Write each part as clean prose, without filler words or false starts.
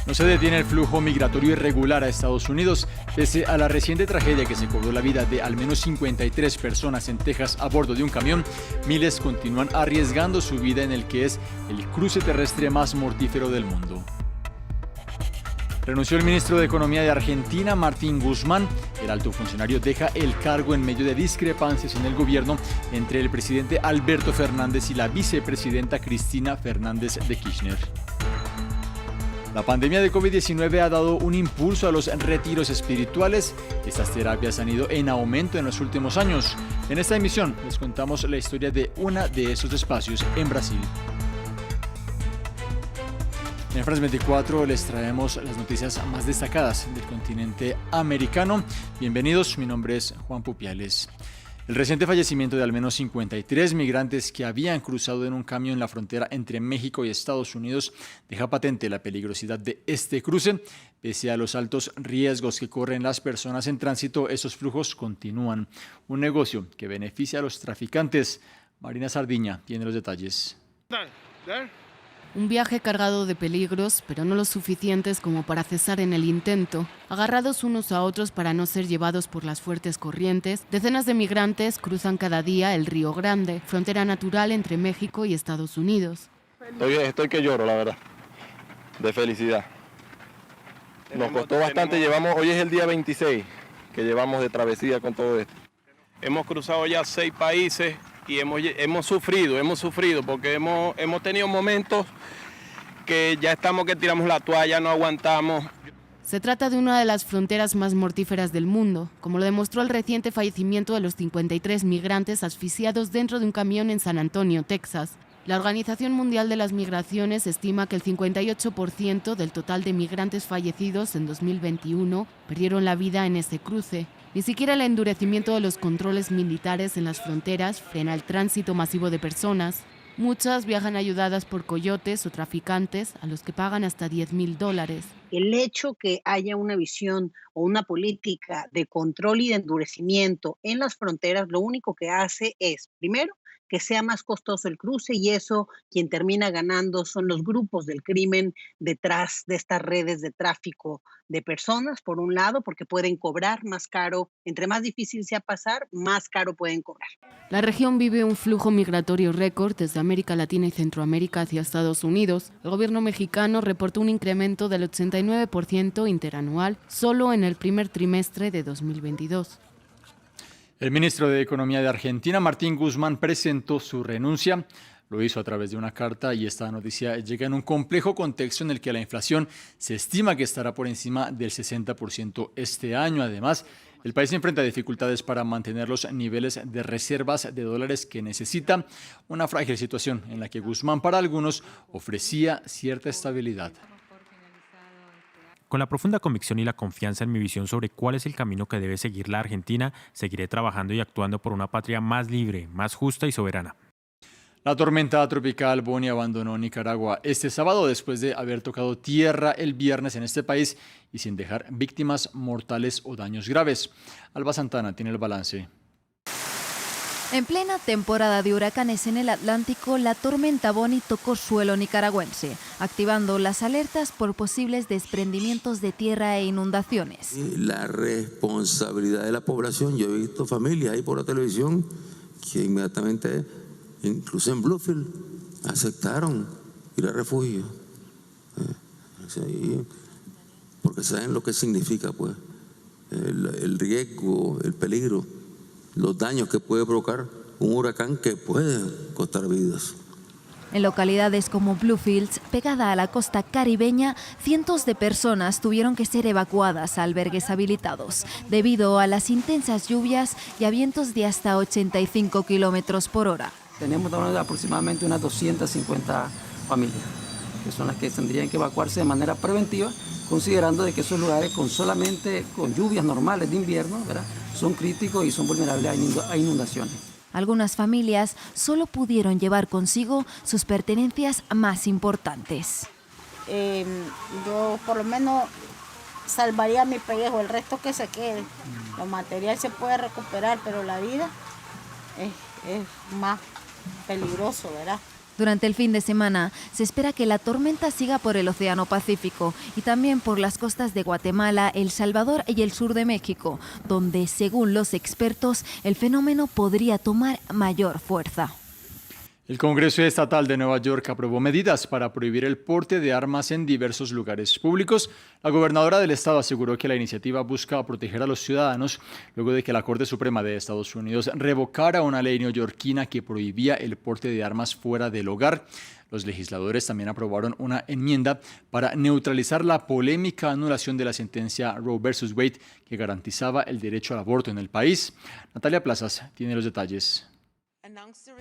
No se detiene el flujo migratorio irregular a Estados Unidos. Pese a la reciente tragedia que se cobró la vida de al menos 53 personas en Texas a bordo de un camión, miles continúan arriesgando su vida en el que es el cruce terrestre más mortífero del mundo. Renunció el ministro de Economía de Argentina, Martín Guzmán. El alto funcionario deja el cargo en medio de discrepancias en el gobierno entre el presidente Alberto Fernández y la vicepresidenta Cristina Fernández de Kirchner. La pandemia de COVID-19 ha dado un impulso a los retiros espirituales. Estas terapias han ido en aumento en los últimos años. En esta emisión les contamos la historia de uno de esos espacios en Brasil. En France 24 les traemos las noticias más destacadas del continente americano. Bienvenidos, mi nombre es Juan Pupiales. El reciente fallecimiento de al menos 53 migrantes que habían cruzado en un camión en la frontera entre México y Estados Unidos deja patente la peligrosidad de este cruce. Pese a los altos riesgos que corren las personas en tránsito, esos flujos continúan. Un negocio que beneficia a los traficantes. Marina Sardiña tiene los detalles. Un viaje cargado de peligros, pero no lo suficientes como para cesar en el intento. Agarrados unos a otros para no ser llevados por las fuertes corrientes, decenas de migrantes cruzan cada día el Río Grande, frontera natural entre México y Estados Unidos. Estoy que lloro, la verdad, de felicidad. Nos costó bastante, hoy es el día 26 que llevamos de travesía con todo esto. Hemos cruzado ya 6 países. Y hemos sufrido porque hemos tenido momentos que ya estamos que tiramos la toalla, no aguantamos. Se trata de una de las fronteras más mortíferas del mundo, como lo demostró el reciente fallecimiento de los 53 migrantes asfixiados dentro de un camión en San Antonio, Texas. La Organización Mundial de las Migraciones estima que el 58% del total de migrantes fallecidos en 2021 perdieron la vida en ese cruce. Ni siquiera el endurecimiento de los controles militares en las fronteras frena el tránsito masivo de personas. Muchas viajan ayudadas por coyotes o traficantes a los que pagan hasta $10,000. El hecho que haya una visión o una política de control y de endurecimiento en las fronteras, lo único que hace es, primero, que sea más costoso el cruce, y eso quien termina ganando son los grupos del crimen detrás de estas redes de tráfico de personas, por un lado, porque pueden cobrar más caro. Entre más difícil sea pasar, más caro pueden cobrar. La región vive un flujo migratorio récord desde América Latina y Centroamérica hacia Estados Unidos. El gobierno mexicano reportó un incremento del 89% interanual solo en el primer trimestre de 2022. El ministro de Economía de Argentina, Martín Guzmán, presentó su renuncia. Lo hizo a través de una carta y esta noticia llega en un complejo contexto en el que la inflación se estima que estará por encima del 60% este año. Además, el país enfrenta dificultades para mantener los niveles de reservas de dólares que necesita, una frágil situación en la que Guzmán para algunos ofrecía cierta estabilidad. Con la profunda convicción y la confianza en mi visión sobre cuál es el camino que debe seguir la Argentina, seguiré trabajando y actuando por una patria más libre, más justa y soberana. La tormenta tropical Bonnie abandonó Nicaragua este sábado después de haber tocado tierra el viernes en este país y sin dejar víctimas mortales o daños graves. Alba Santana tiene el balance. En plena temporada de huracanes en el Atlántico, la tormenta Bonnie tocó suelo nicaragüense, activando las alertas por posibles desprendimientos de tierra e inundaciones. La responsabilidad de la población, yo he visto familias ahí por la televisión que inmediatamente, incluso en Bluefield, aceptaron ir a refugio. Porque saben lo que significa, pues, el riesgo, el peligro, los daños que puede provocar un huracán que puede costar vidas. En localidades como Bluefields, pegada a la costa caribeña, cientos de personas tuvieron que ser evacuadas a albergues habilitados debido a las intensas lluvias y a vientos de hasta 85 kilómetros por hora. Tenemos aproximadamente unas 250 familias, que son las que tendrían que evacuarse de manera preventiva, considerando de que esos lugares solamente con lluvias normales de invierno, ¿verdad?, son críticos y son vulnerables a inundaciones. Algunas familias solo pudieron llevar consigo sus pertenencias más importantes. Yo por lo menos salvaría a mi pellejo, el resto que se quede. Lo material se puede recuperar, pero la vida es más peligroso, ¿verdad? Durante el fin de semana se espera que la tormenta siga por el Océano Pacífico y también por las costas de Guatemala, El Salvador y el sur de México, donde, según los expertos, el fenómeno podría tomar mayor fuerza. El Congreso Estatal de Nueva York aprobó medidas para prohibir el porte de armas en diversos lugares públicos. La gobernadora del estado aseguró que la iniciativa busca proteger a los ciudadanos luego de que la Corte Suprema de Estados Unidos revocara una ley neoyorquina que prohibía el porte de armas fuera del hogar. Los legisladores también aprobaron una enmienda para neutralizar la polémica anulación de la sentencia Roe versus Wade que garantizaba el derecho al aborto en el país. Natalia Plazas tiene los detalles.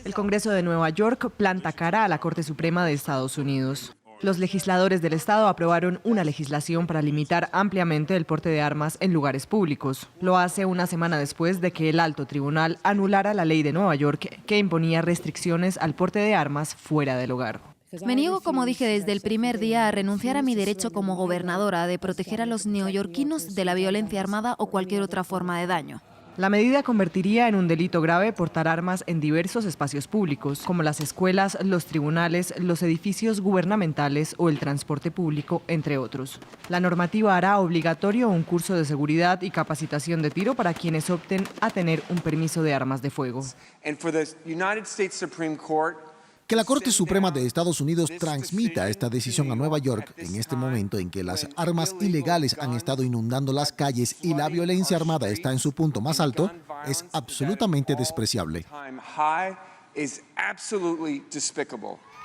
El Congreso de Nueva York planta cara a la Corte Suprema de Estados Unidos. Los legisladores del estado aprobaron una legislación para limitar ampliamente el porte de armas en lugares públicos. Lo hace una semana después de que el alto tribunal anulara la ley de Nueva York que imponía restricciones al porte de armas fuera del hogar. Me niego, como dije desde el primer día, a renunciar a mi derecho como gobernadora de proteger a los neoyorquinos de la violencia armada o cualquier otra forma de daño. La medida convertiría en un delito grave portar armas en diversos espacios públicos, como las escuelas, los tribunales, los edificios gubernamentales o el transporte público, entre otros. La normativa hará obligatorio un curso de seguridad y capacitación de tiro para quienes opten a tener un permiso de armas de fuego. Que la Corte Suprema de Estados Unidos transmita esta decisión a Nueva York en este momento en que las armas ilegales han estado inundando las calles y la violencia armada está en su punto más alto es absolutamente despreciable.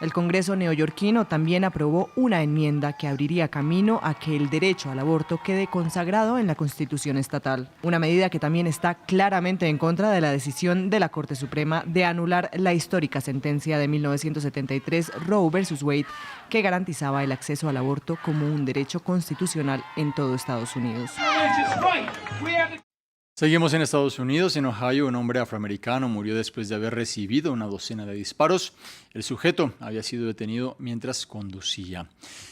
El Congreso neoyorquino también aprobó una enmienda que abriría camino a que el derecho al aborto quede consagrado en la Constitución estatal. Una medida que también está claramente en contra de la decisión de la Corte Suprema de anular la histórica sentencia de 1973 Roe versus Wade, que garantizaba el acceso al aborto como un derecho constitucional en todo Estados Unidos. Seguimos en Estados Unidos. En Ohio, un hombre afroamericano murió después de haber recibido una docena de disparos. El sujeto había sido detenido mientras conducía.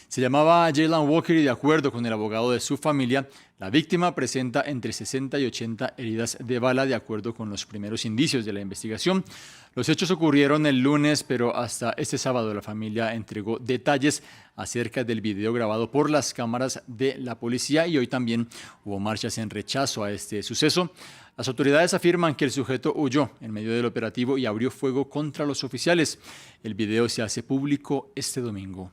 Se llamaba Jayland Walker y, de acuerdo con el abogado de su familia, la víctima presenta entre 60 y 80 heridas de bala, de acuerdo con los primeros indicios de la investigación. Los hechos ocurrieron el lunes, pero hasta este sábado la familia entregó detalles acerca del video grabado por las cámaras de la policía y hoy también hubo marchas en rechazo a este suceso. Las autoridades afirman que el sujeto huyó en medio del operativo y abrió fuego contra los oficiales. El video se hace público este domingo.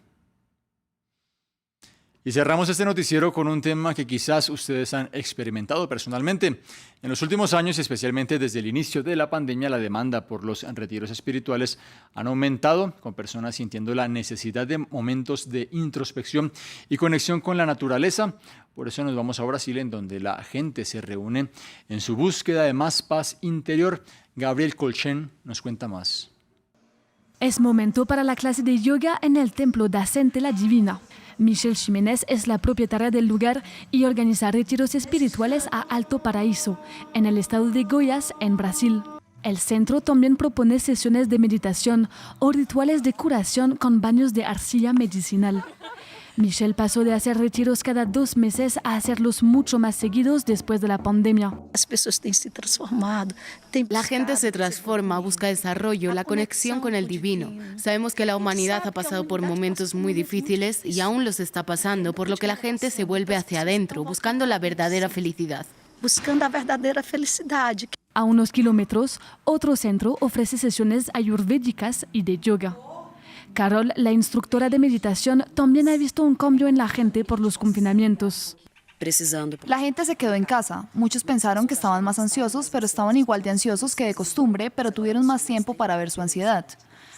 Y cerramos este noticiero con un tema que quizás ustedes han experimentado personalmente. En los últimos años, especialmente desde el inicio de la pandemia, la demanda por los retiros espirituales han aumentado, con personas sintiendo la necesidad de momentos de introspección y conexión con la naturaleza. Por eso nos vamos a Brasil, en donde la gente se reúne en su búsqueda de más paz interior. Gabriel Colchen nos cuenta más. Es momento para la clase de yoga en el Templo da Centella Divina. Michelle Jiménez es la propietaria del lugar y organiza retiros espirituales a Alto Paraíso, en el estado de Goiás, en Brasil. El centro también propone sesiones de meditación o rituales de curación con baños de arcilla medicinal. Michelle pasó de hacer retiros cada 2 meses a hacerlos mucho más seguidos después de la pandemia. La gente se transforma, busca desarrollo, la conexión con el divino. Sabemos que la humanidad ha pasado por momentos muy difíciles y aún los está pasando, por lo que la gente se vuelve hacia adentro, buscando la verdadera felicidad. A unos kilómetros, otro centro ofrece sesiones ayurvédicas y de yoga. Carol, la instructora de meditación, también ha visto un cambio en la gente por los confinamientos. La gente se quedó en casa. Muchos pensaron que estaban más ansiosos, pero estaban igual de ansiosos que de costumbre, pero tuvieron más tiempo para ver su ansiedad.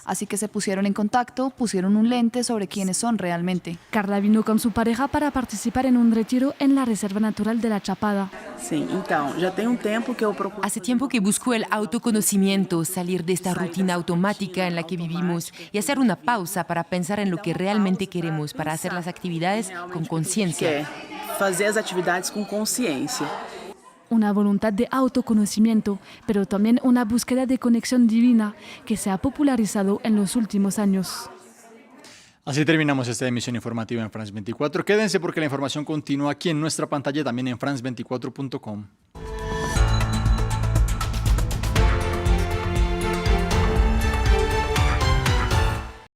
Así que se pusieron en contacto, pusieron un lente sobre quiénes son realmente. Carla vino con su pareja para participar en un retiro en la Reserva Natural de la Chapada. Hace tiempo que busco el autoconocimiento, salir de esta rutina automática en la que vivimos y hacer una pausa para pensar en lo que realmente queremos, para hacer las actividades con conciencia. Una voluntad de autoconocimiento, pero también una búsqueda de conexión divina que se ha popularizado en los últimos años. Así terminamos esta emisión informativa en France 24. Quédense porque la información continúa aquí en nuestra pantalla, también en france24.com.